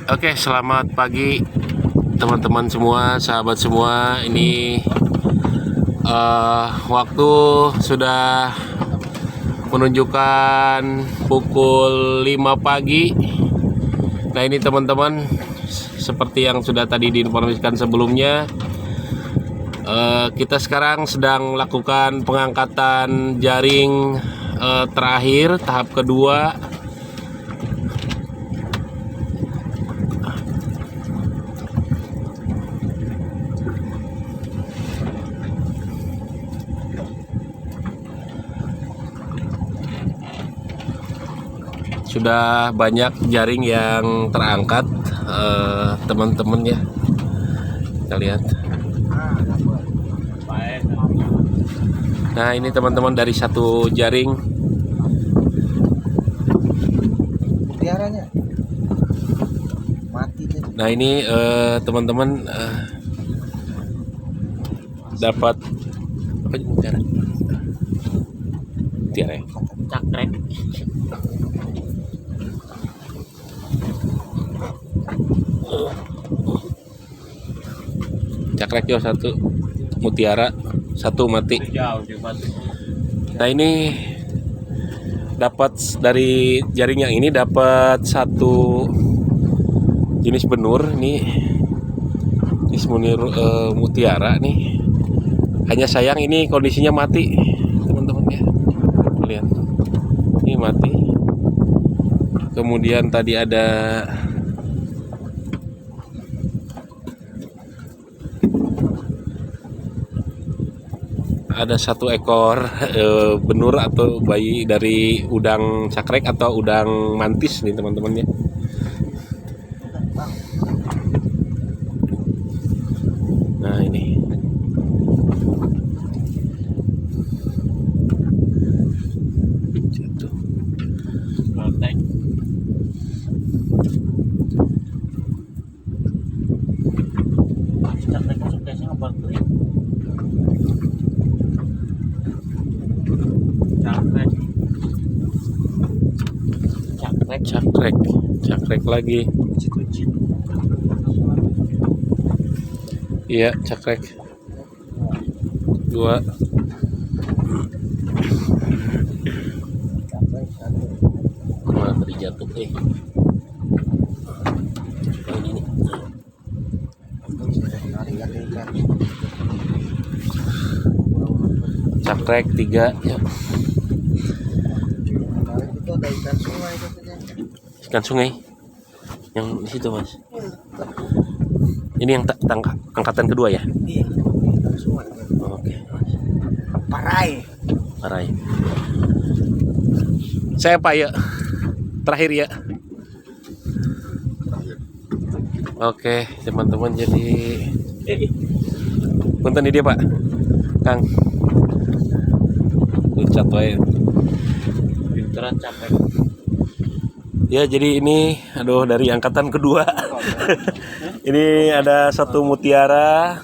Oke, selamat pagi teman-teman semua, sahabat semua. Ini waktu sudah menunjukkan pukul 5 pagi. Nah, ini teman-teman, seperti yang sudah tadi diinformasikan sebelumnya, kita sekarang sedang melakukan pengangkatan jaring terakhir tahap kedua. Sudah banyak jaring yang terangkat, teman-teman ya. Kita lihat. Nah, ini teman-teman dari satu jaring. Mutiaranya mati. Nah, ini teman-teman dapat apa mutiara? Mutiara ya? Cakrek. Cakrek yo satu, mutiara satu mati. Nah, ini dapat dari jaring yang ini dapat satu jenis benur nih, jenis benur mutiara nih. Hanya sayang ini kondisinya mati, teman-teman ya. Lihat, ini mati. Kemudian tadi ada satu ekor benur atau bayi dari udang cakrek atau udang mantis nih teman-teman ya. Nah, ini jatuh. Cakrek lagi. Iya, cakrek. Dua. Mana tadi jatuh ini nih. Cakrek 3 ya. Itu ada ikan sungai katanya. Ikan sungai yang di situ, Mas. Ini yang angkatan kedua ya? Iya, ikan sungai. Oke. Parai. Saya Pak ya. Terakhir ya. Oke, teman-teman, jadi punten ini dia, Pak. Kang. Ucat wae. Pinteran capek. Ya, jadi ini dari angkatan kedua. Ini ada satu mutiara.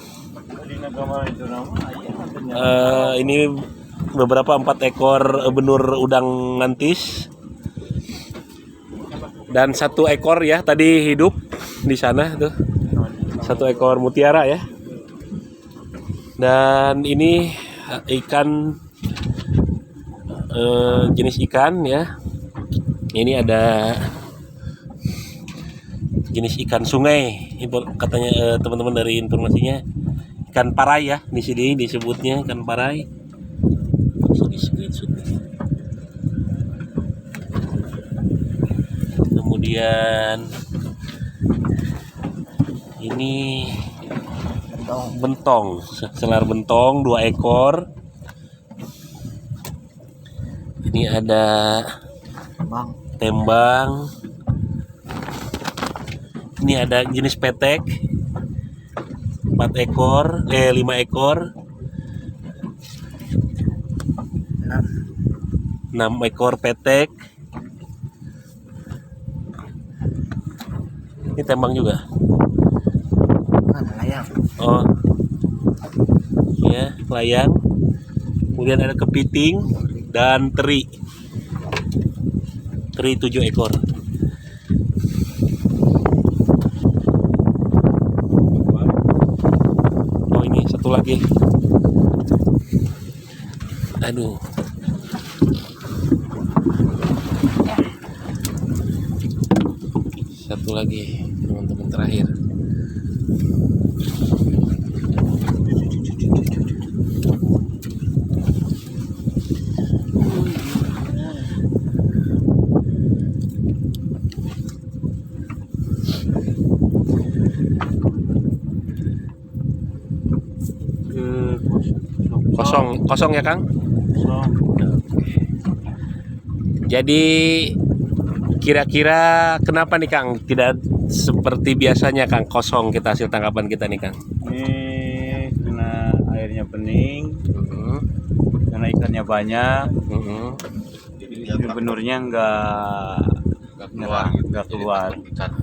Ini beberapa 4 ekor benur udang mantis. Dan 1 ekor ya tadi hidup di sana tuh. 1 ekor mutiara ya. Dan ini ikan jenis ikan ya. Ini ada jenis ikan sungai, katanya teman-teman dari informasinya ikan parai ya, di sini disebutnya ikan parai. Di screenshot. Kemudian ini bentong, selar bentong 2 ekor. Ini ada tembang. Ini ada jenis petek 5 ekor. 6 ekor petek. Ini tembang juga. Layang. Oh. Ya, layang. Kemudian ada kepiting dan teri. Teri 7 ekor. lagi. Aduh. Satu lagi teman-teman terakhir. Kosong ya Kang? Jadi kira-kira kenapa nih Kang tidak seperti biasanya Kang kosong kita hasil tangkapan kita nih Kang? Ini karena airnya bening, karena ikannya banyak, jadi benurnya nggak keluar,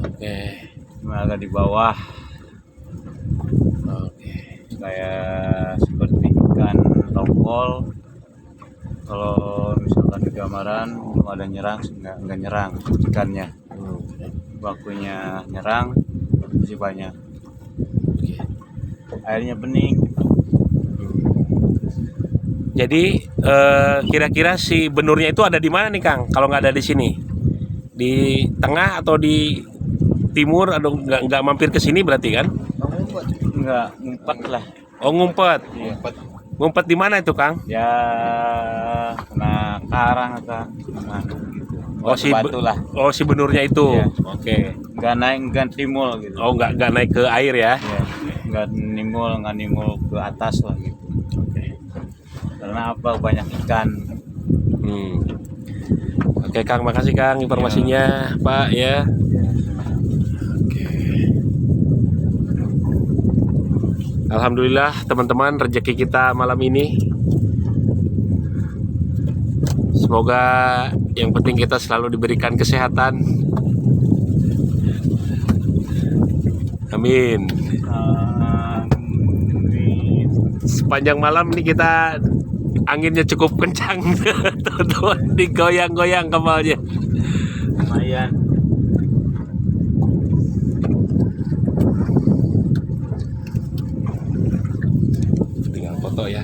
Oke. cuma agak di bawah, Oke. kayak seperti ikan tongkol. Kalau misalkan di gambaran belum ada nyerang, nggak nyerang ikannya, bakunya nyerang masih banyak, Oke. airnya bening. Jadi kira-kira si benurnya itu ada di mana nih Kang? Kalau nggak ada di sini, di tengah atau di timur? Atau nggak mampir ke sini berarti kan? Nggak ngumpet lah. Oh ngumpet. Iya. Ngumpet di mana itu Kang? Ya kena karang atau gimana gitu. Oh si Batu lah. Oh si benurnya itu. Iya. Oke. Nggak naik, nggak timul gitu. Oh nggak naik ke air ya? Ya, nggak nimul ke atas lah gitu. Karena apa, banyak ikan. Oke Kang, makasih Kang informasinya Pak ya. Oke. Alhamdulillah teman-teman, rezeki kita malam ini. Semoga yang penting kita selalu diberikan kesehatan. Amin. Sepanjang malam ini kita anginnya cukup kencang, teman-teman, digoyang-goyang kapalnya. Lumayan. Tinggal foto ya.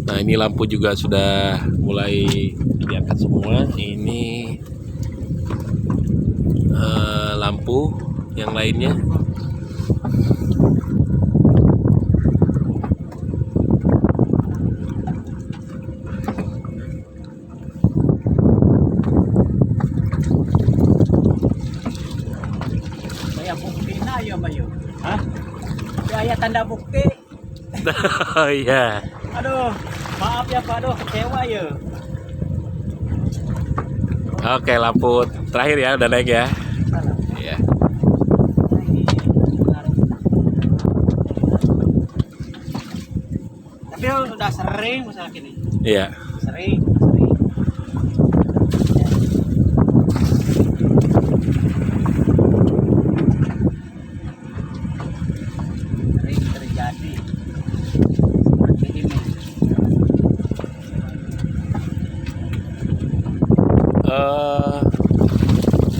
Nah ini lampu juga sudah mulai diangkat semua. Ini lampu yang lainnya. Kaya bukti na yun ba yun? Hah? Kaya tanda bukti. Oh iya. Aduh, maaf ya Pak, aduh kecewa ya. Oke, lampu terakhir ya udah naik ya. Iya. Tapi udah sering misalnya gini. Iya. Sering. Sering terjadi. Seperti ini.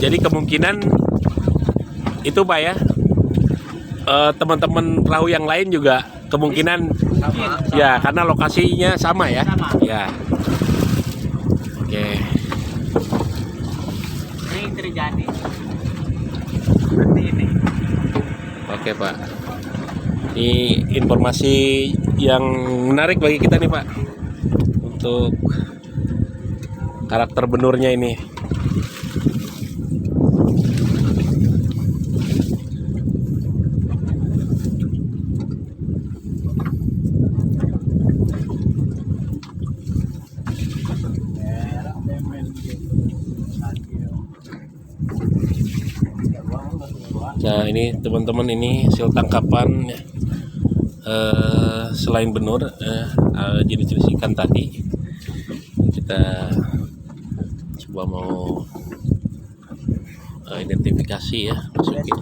Jadi kemungkinan itu Pak ya, teman-teman perahu yang lain juga kemungkinan Sama. ya karena lokasinya sama ya. Sama. Ya. Oke. Sering terjadi. Seperti ini. Oke Pak. Ini informasi yang menarik bagi kita nih Pak untuk karakter benurnya ini. Nah ini teman-teman, ini hasil tangkapan selain benur jenis-jenis ikan tadi. Kita coba mau identifikasi ya, masukin.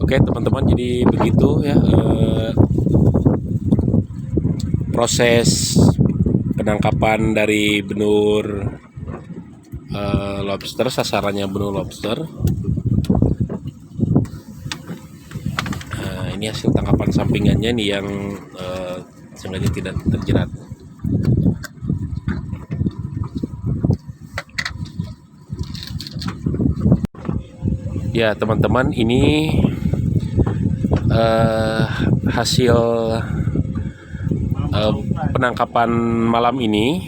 Oke teman-teman, jadi begitu ya proses penangkapan dari benur lobster. Sasarannya benur lobster. Ini hasil tangkapan sampingannya nih yang sengaja tidak terjerat. Ya teman-teman, ini hasil penangkapan malam ini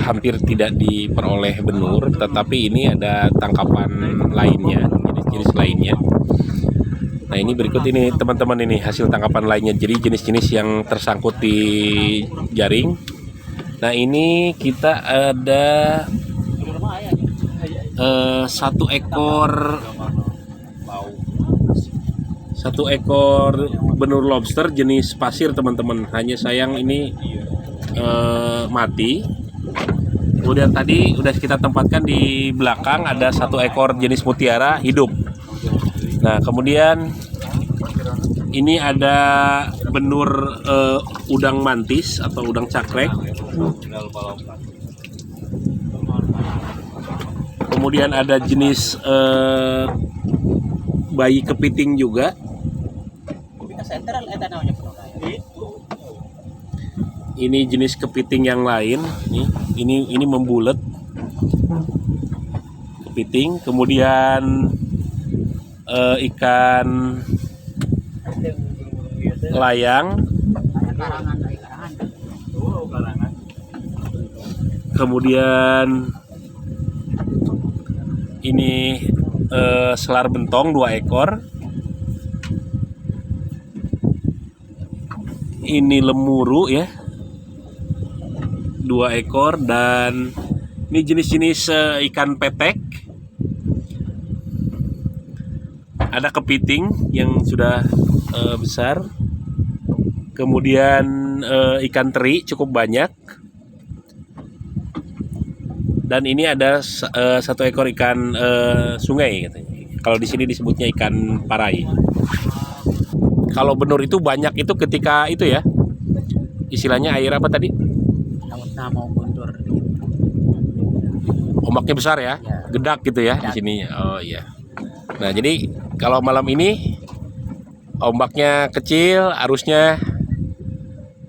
hampir tidak diperoleh benur, tetapi ini ada tangkapan lainnya, jenis-jenis lainnya. Nah ini berikut ini teman-teman, ini hasil tangkapan lainnya, jadi jenis-jenis yang tersangkut di jaring. Nah ini kita ada satu ekor benur lobster jenis pasir teman-teman. Hanya sayang ini mati. Kemudian tadi udah kita tempatkan di belakang ada satu ekor jenis mutiara hidup. Nah kemudian ini ada benur udang mantis atau udang cakrek. Kemudian ada jenis bayi kepiting juga. Ini jenis kepiting yang lain. Ini membulet kepiting. Kemudian ikan layang. Kemudian ini selar bentong 2 ekor. Ini lemuru ya, 2 ekor. Dan ini jenis-jenis ikan petek. Ada kepiting yang sudah besar. Kemudian ikan teri cukup banyak. Dan ini ada satu ekor ikan sungai katanya. Kalau di sini disebutnya ikan parai. Kalau benur itu banyak itu ketika itu ya, istilahnya air apa tadi? Lautnya mau mundur. Ombaknya besar ya, gedak gitu ya di sini. Oh iya. Nah jadi kalau malam ini ombaknya kecil, arusnya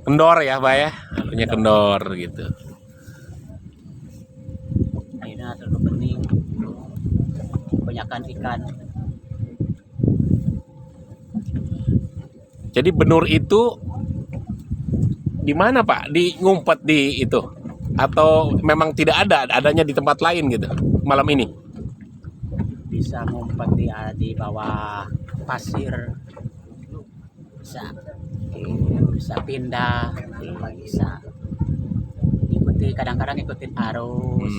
kendor ya Pak ya, arusnya kendor gitu. Airnya terlalu bening, kebanyakan ikan. Jadi benur itu di mana Pak? Di ngumpet di itu? Atau memang tidak ada, adanya di tempat lain gitu malam ini? Bisa ngumpet di bawah pasir, bisa pindah, bisa ikuti, kadang-kadang ikutin arus.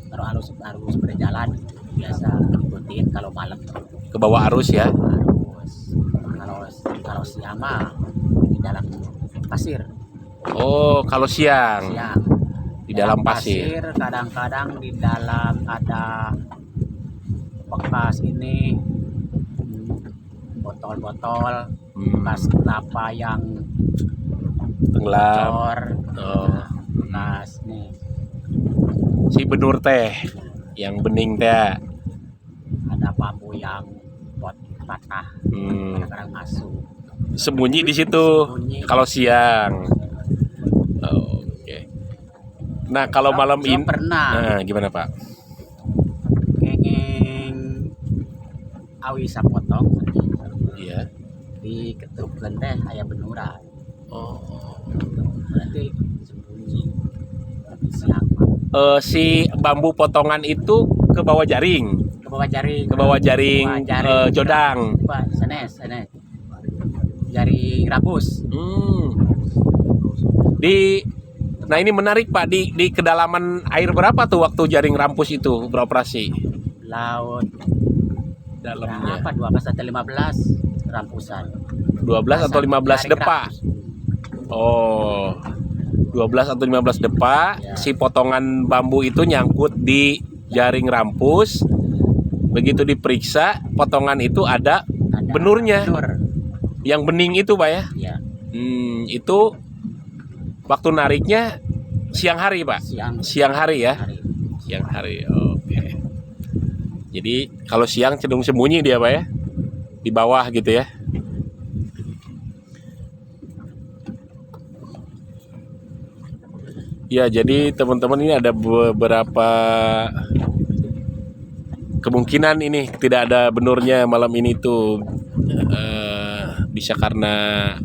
Kalau arus berjalan biasa ikutin kalau malam. Ke bawah arus ya? Kalau siang mah di dalam pasir. Oh, kalau siang di dalam pasir. Kadang-kadang di dalam ada bekas ini botol-botol, bekas kelapa yang tenggelam. Bekas nih. Si benur teh, yang bening teh. Ada bambu yang patah, kadang-kadang masuk. Sembunyi di situ kalau siang. Oh, oke. Nah kalau malam ini pernah. Gimana Pak? Kengeng awi sapotong. Iya. Diketukkan teh aya benuran. Oh. Berarti sembunyi siang. Si bambu potongan itu ke bawah jaring. Ke bawah jaring jodang. Sanes. Jaring rabus. Nah ini menarik Pak, di kedalaman air berapa tuh waktu jaring rampus itu beroperasi? Laut dalamnya apa 12 atau 15 rampusan. 12 atau 15 depa. Oh, 12 atau 15 depa ya. Si potongan bambu itu nyangkut di jaring rampus. Begitu diperiksa, potongan itu ada Ada benurnya. benur. Yang bening itu, Pak ya. Ya, Itu waktu nariknya siang hari, Pak. siang Siang hari ya. hari. Siang hari. Oke. Jadi kalau siang cenderung sembunyi dia, Pak ya. Di bawah gitu ya. Ya, jadi teman-teman ini ada beberapa kemungkinan ini tidak ada benurnya malam ini tuh. Bisa karena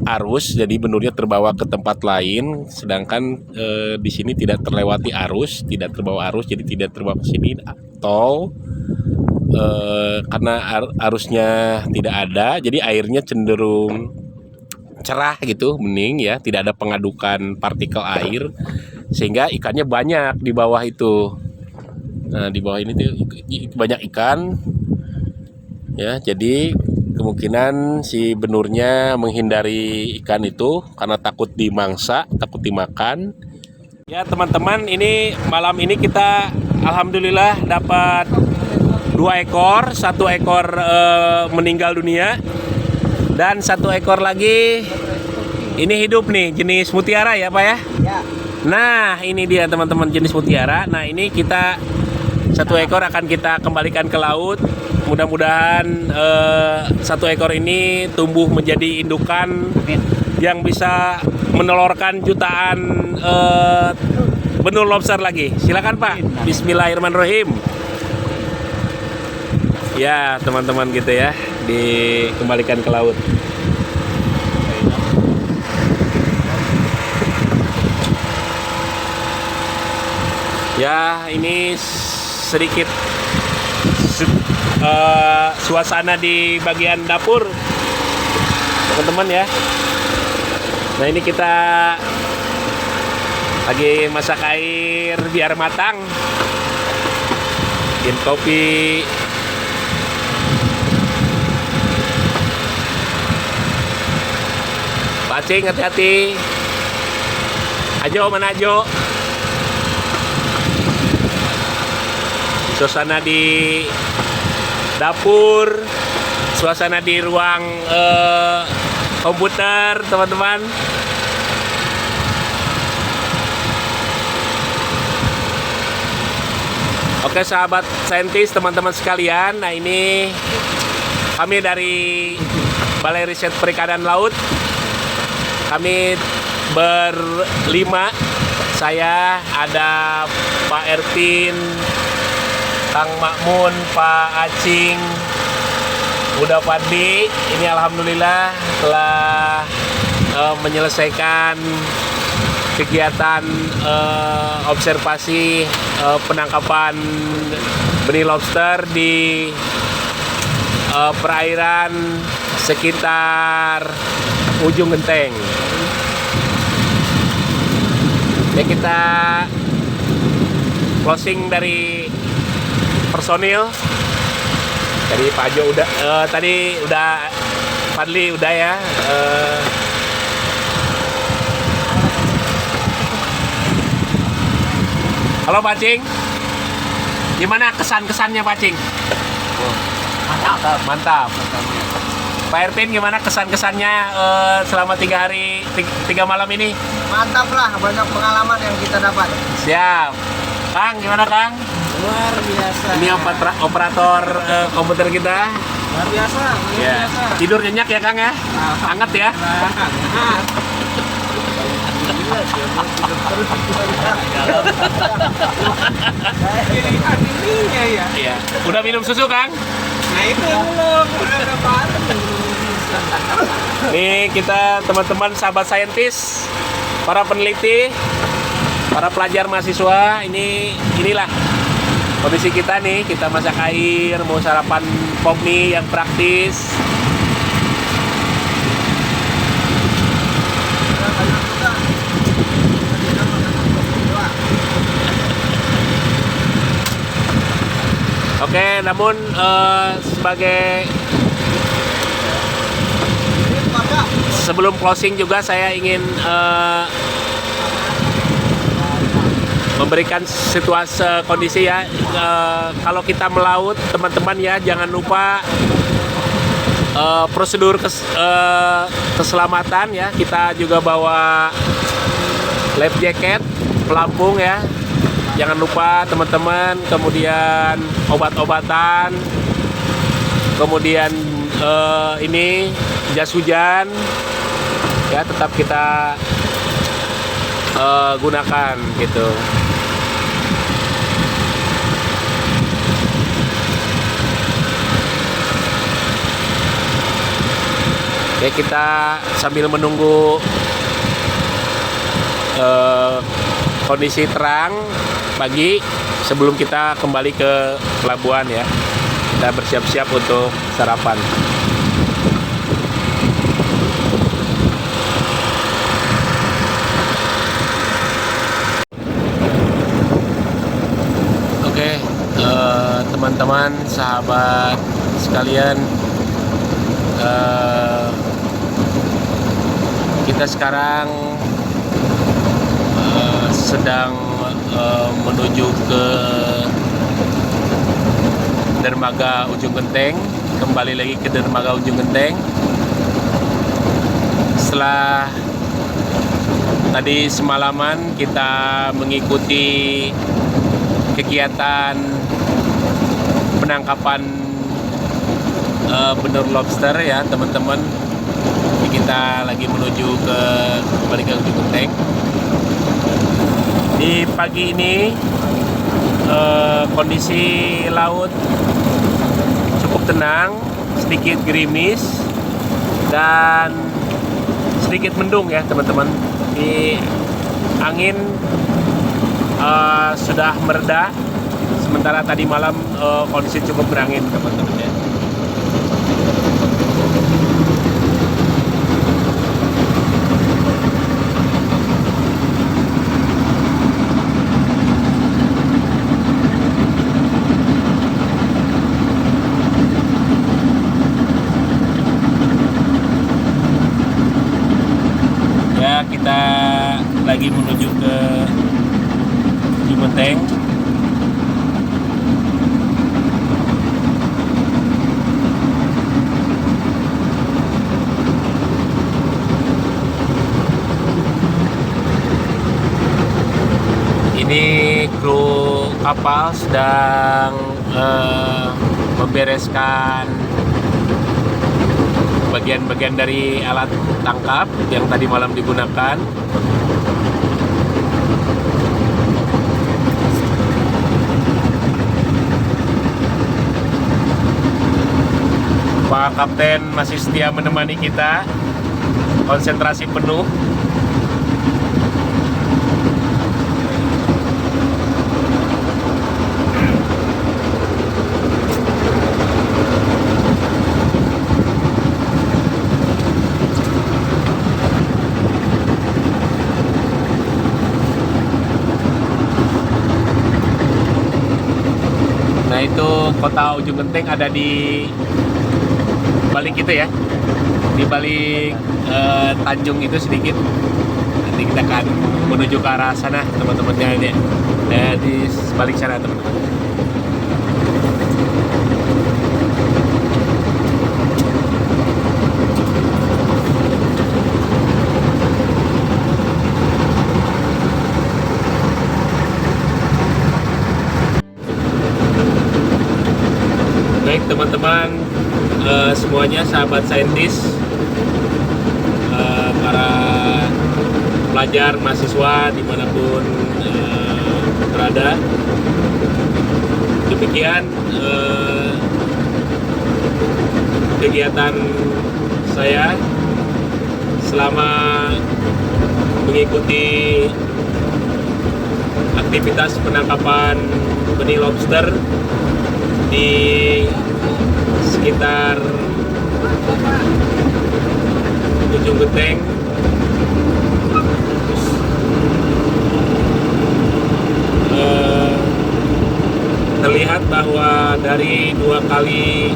arus, jadi benurnya terbawa ke tempat lain, sedangkan di sini tidak terlewati arus, tidak terbawa arus, jadi tidak terbawa ke sini, atau karena arusnya tidak ada, jadi airnya cenderung cerah gitu, bening ya, tidak ada pengadukan partikel air, sehingga ikannya banyak di bawah itu. Nah, di bawah ini tuh banyak ikan, ya, jadi kemungkinan si benurnya menghindari ikan itu karena takut dimangsa, takut dimakan. Ya teman-teman, ini malam ini kita alhamdulillah dapat 2 ekor, 1 ekor meninggal dunia dan 1 ekor lagi ini hidup nih, jenis mutiara ya Pak ya. Ya, Nah ini dia teman-teman, jenis mutiara. Nah ini kita 1 ekor akan kita kembalikan ke laut. Mudah-mudahan 1 ekor ini tumbuh menjadi indukan amin. yang bisa menelurkan jutaan benur lobster lagi. Silakan Pak. Bismillahirrahmanirrahim. Ya teman-teman gitu ya, dikembalikan ke laut. Ya ini sedikit suasana di bagian dapur teman-teman ya. Nah ini kita lagi masak air biar matang, bikin kopi. Pacing, hati-hati. Ajo, mana Ajo? Suasana di dapur, suasana di ruang komputer, teman-teman. Oke sahabat saintis, teman-teman sekalian. Nah ini kami dari Balai Riset Perikanan Laut. Kami berlima. Saya ada Pak Erpin, Kang Makmun, Pak Acing, Uda Fadli. Ini alhamdulillah telah menyelesaikan kegiatan observasi penangkapan benih lobster di perairan sekitar ujung genteng. Ya kita closing dari personil. Tadi Pak Jo udah, tadi udah Fadli udah ya. Halo Pak Cing, gimana kesan-kesannya Pak Cing? Mantap. Mantap. Pak Erpin gimana kesan-kesannya selama 3 hari 3 malam ini? Mantap lah, banyak pengalaman yang kita dapat. Siap. Kang gimana Kang? Luar biasa. Ini operator komputer kita. Luar biasa. Luar Ya. biasa. Tidur nyenyak ya Kang ya? Hangat ya? Ininya ya. Iya. Udah minum susu Kang? Nah itu belum. Udah berapa hari? Nih kita teman-teman sahabat saintis, para peneliti, para pelajar mahasiswa, inilah kondisi kita nih. Kita masak air, mau sarapan pop mie yang praktis. Oke, namun sebagai sebelum closing juga saya ingin memberikan situasi kondisi ya. Kalau kita melaut teman-teman ya, jangan lupa prosedur keselamatan ya. Kita juga bawa life jacket, pelampung ya. Jangan lupa teman-teman, kemudian obat-obatan, kemudian ini jas hujan ya, tetap kita gunakan gitu. Oke, kita sambil menunggu kondisi terang pagi sebelum kita kembali ke pelabuhan ya. Kita bersiap-siap untuk sarapan. Oke, teman-teman, sahabat sekalian, kita sekarang sedang menuju ke dermaga Ujung Genteng, kembali lagi ke dermaga Ujung Genteng. Setelah tadi semalaman kita mengikuti kegiatan penangkapan benur lobster ya teman-teman, kita lagi menuju kembali ke Ujung Genteng. Di pagi ini kondisi laut cukup tenang, sedikit gerimis dan sedikit mendung ya teman-teman. Di angin sudah mereda, sementara tadi malam kondisi cukup berangin teman-teman ya. Kita lagi menuju ke Ujung Genteng. Ini kru kapal sedang membereskan bagian-bagian dari alat tangkap yang tadi malam digunakan. Pak Kapten masih setia menemani kita, konsentrasi penuh. Nah, itu kota Ujung Genteng ada di balik itu ya, di balik Tanjung itu sedikit. Nanti kita akan menuju ke arah sana teman-temannya ya, di balik sana teman-teman. Baik teman-teman, semuanya sahabat saintis, para pelajar, mahasiswa dimanapun berada, demikian kegiatan saya selama mengikuti aktivitas penangkapan benih lobster di sekitar Ujung Genteng. Terlihat bahwa dari 2 kali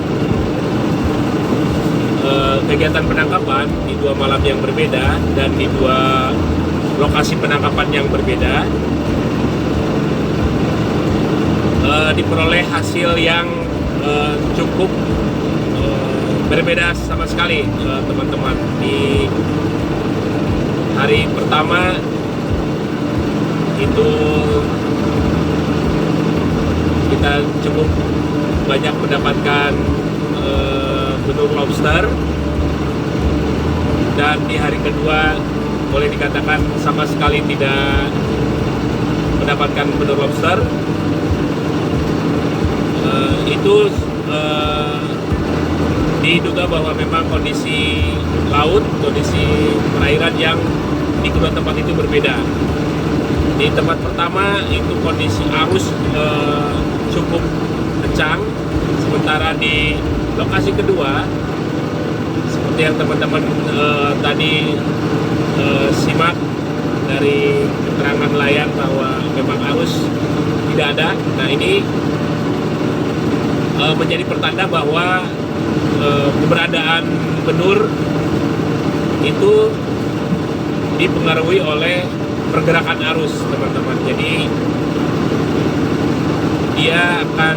kegiatan penangkapan di 2 malam yang berbeda dan di 2 lokasi penangkapan yang berbeda, diperoleh hasil yang cukup berbeda sama sekali, teman-teman. Di hari pertama itu kita cukup banyak mendapatkan benur lobster, dan di hari kedua boleh dikatakan sama sekali tidak mendapatkan benur lobster. Itu diduga bahwa memang kondisi laut, kondisi perairan yang di kedua tempat itu berbeda. Di tempat pertama itu kondisi arus cukup kencang, sementara di lokasi kedua seperti yang teman-teman tadi simak dari keterangan nelayan bahwa memang arus tidak ada. Nah, ini menjadi pertanda bahwa keberadaan benur itu dipengaruhi oleh pergerakan arus, teman-teman. Jadi dia akan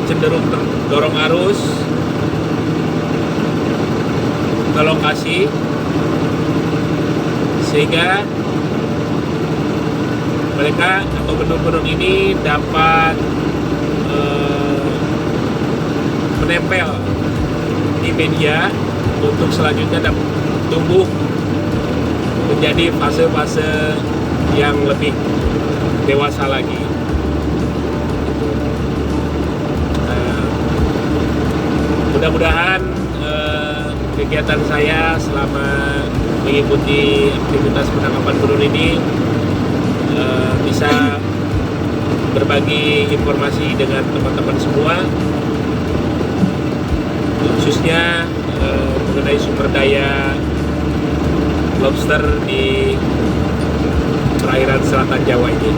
cenderung terdorong arus ke lokasi, sehingga mereka atau benur-benur ini dapat menempel di media untuk selanjutnya tumbuh menjadi fase-fase yang lebih dewasa lagi. Mudah-mudahan kegiatan saya selama mengikuti aktivitas penangkapan benur ini bisa berbagi informasi dengan teman-teman semua, khususnya mengenai sumber daya lobster di perairan selatan Jawa ini.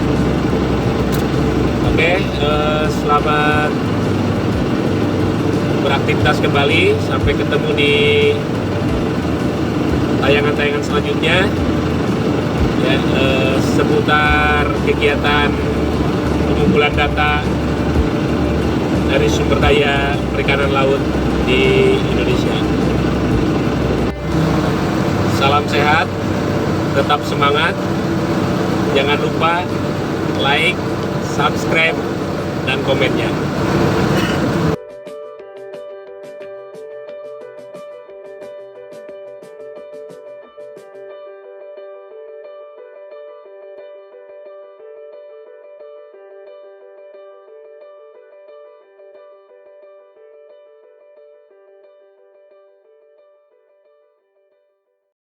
Oke, selamat beraktivitas kembali. Sampai ketemu di tayangan-tayangan selanjutnya ya, seputar kegiatan pengumpulan data dari sumber daya perikanan laut di Indonesia. Salam sehat, tetap semangat, jangan lupa like, subscribe, dan komennya.